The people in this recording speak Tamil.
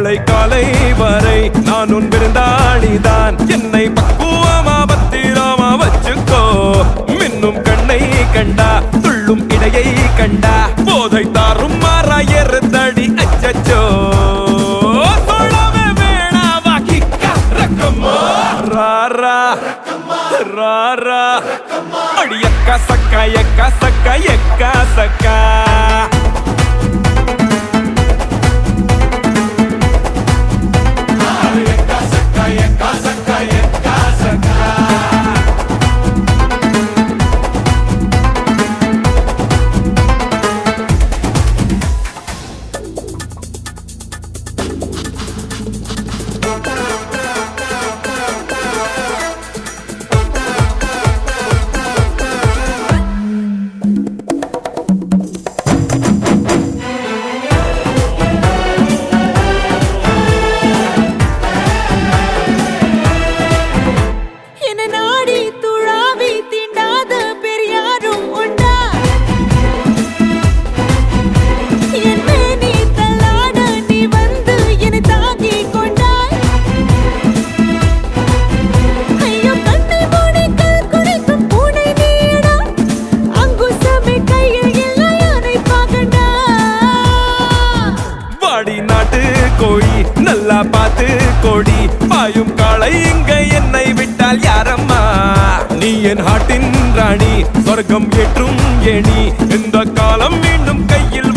நாளை காலை வரை நான் உன் விருந்தாளிதான். என்னை பக்குவமா பத்திரமா வச்சுக்கோ. மின்னும் கண்ணை கண்டா துள்ளும் இடையை கண்டா போதை தாரும் மாறா எருத்தடி அச்சச்சோ. ராரா அடி எக்கா சக்கா எக்கா சக்கா எக்கா சக்கா. கோழி நல்லா பார்த்து கோடி பாயும் காளை இங்க என்னை விட்டால் யாரம்மா. நீ என் ஹாட்டின் ராணி சொர்க்கம் ஏற்றும் ஏணி. இந்த காலம் மீண்டும் கையில்